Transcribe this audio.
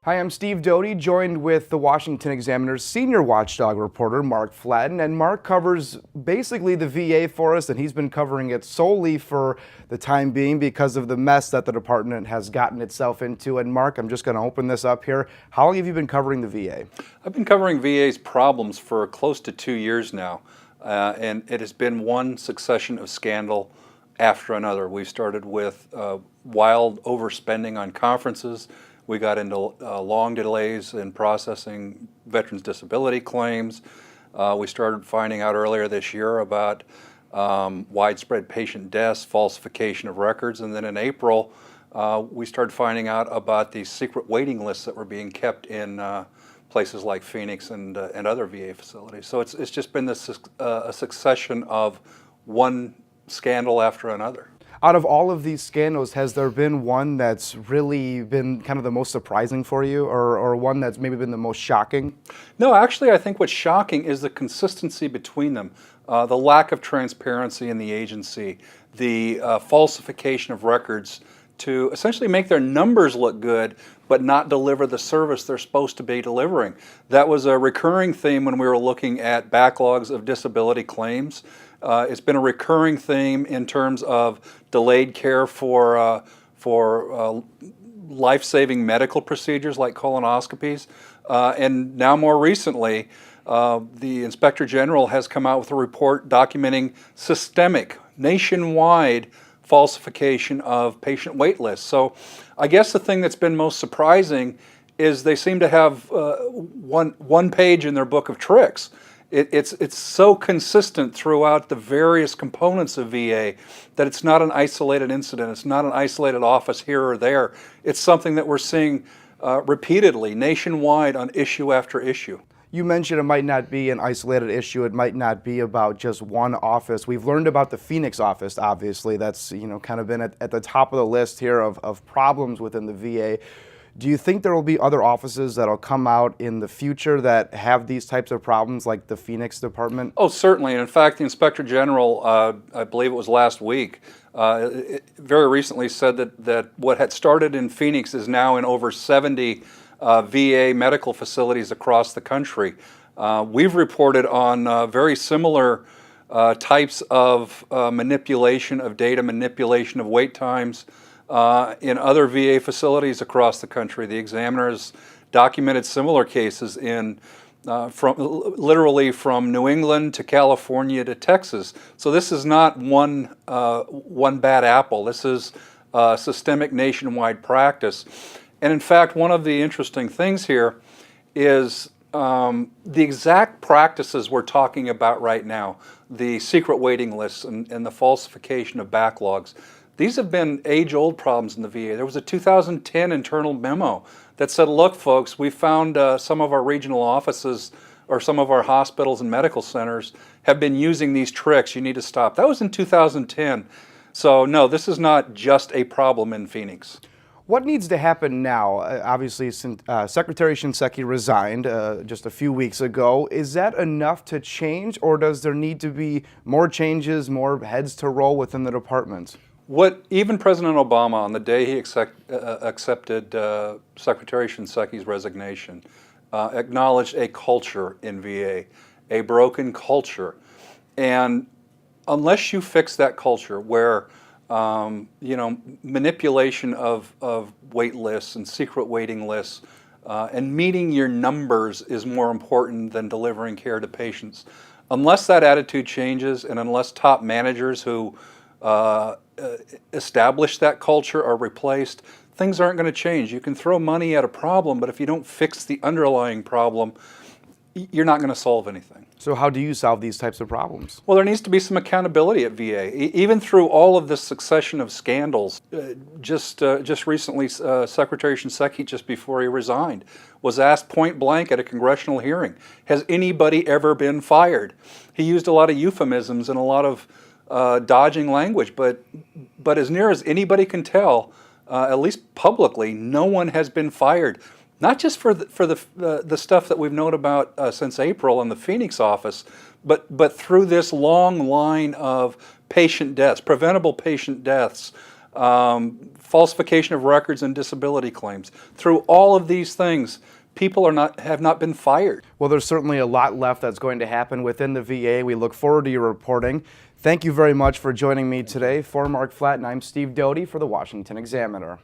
Hi, I'm Steve Doty, joined with the Washington Examiner's senior watchdog reporter, Mark Flatten. And Mark covers basically the VA for us, and he's been covering it solely for the time being because of the mess that the department has gotten itself into. And Mark, I'm just going to open this up here. How long have you been covering the VA? I've been covering VA's problems for close to 2 years now, and it has been one succession of scandal after another. We started with wild overspending on conferences. We got into long delays in processing veterans' disability claims. We started finding out earlier this year about widespread patient deaths, falsification of records, and then in April we started finding out about these secret waiting lists that were being kept in places like Phoenix and other VA facilities. So it's just been this a succession of one scandal after another. Out of all of these scandals, has there been one that's really been kind of the most surprising for you, or one that's maybe been the most shocking? No, actually, I think what's shocking is the consistency between them, the lack of transparency in the agency, the falsification of records to essentially make their numbers look good, but not deliver the service they're supposed to be delivering. That was a recurring theme when we were looking at backlogs of disability claims. It's been a recurring theme in terms of delayed care for life-saving medical procedures like colonoscopies. And now more recently, the Inspector General has come out with a report documenting systemic, nationwide falsification of patient wait lists. So I guess the thing that's been most surprising is they seem to have one page in their book of tricks. It's so consistent throughout the various components of VA that it's not an isolated incident. It's not an isolated office here or there. It's something that we're seeing repeatedly, nationwide, on issue after issue. You mentioned it might not be an isolated issue. It might not be about just one office. We've learned about the Phoenix office, obviously. That's kind of been at the top of the list here of problems within the VA. Do you think there will be other offices that'll come out in the future that have these types of problems like the Phoenix department? Oh, certainly. And in fact, the Inspector General, I believe it was last week, very recently said that what had started in Phoenix is now in over 70 VA medical facilities across the country. We've reported on very similar types of manipulation of data, manipulation of wait times in other VA facilities across the country. The Examiner has documented similar cases literally from New England to California to Texas. So this is not one bad apple. This is systemic nationwide practice. And in fact, one of the interesting things here is the exact practices we're talking about right now, the secret waiting lists and the falsification of backlogs. These have been age-old problems in the VA. There was a 2010 internal memo that said, look, folks, we found some of our regional offices or some of our hospitals and medical centers have been using these tricks. You need to stop. That was in 2010. So no, this is not just a problem in Phoenix. What needs to happen now? Obviously, Secretary Shinseki resigned just a few weeks ago. Is that enough to change, or does there need to be more changes, more heads to roll within the department? What even President Obama, on the day he accepted Secretary Shinseki's resignation, acknowledged a culture in VA, a broken culture. And unless you fix that culture where manipulation of wait lists and secret waiting lists and meeting your numbers is more important than delivering care to patients. Unless that attitude changes, and unless top managers who establish that culture are replaced, things aren't going to change. You can throw money at a problem, but if you don't fix the underlying problem, you're not going to solve anything. So how do you solve these types of problems? Well, there needs to be some accountability at VA. Even through all of this succession of scandals, just recently, Secretary Shinseki, just before he resigned, was asked point blank at a congressional hearing, has anybody ever been fired? He used a lot of euphemisms and a lot of dodging language, but as near as anybody can tell, at least publicly, no one has been fired. Not just for the stuff that we've known about since April in the Phoenix office, but through this long line of patient deaths, preventable patient deaths, falsification of records and disability claims. Through all of these things, people have not been fired. Well, there's certainly a lot left that's going to happen within the VA. We look forward to your reporting. Thank you very much for joining me today. For Mark Flatten, I'm Steve Doty for the Washington Examiner.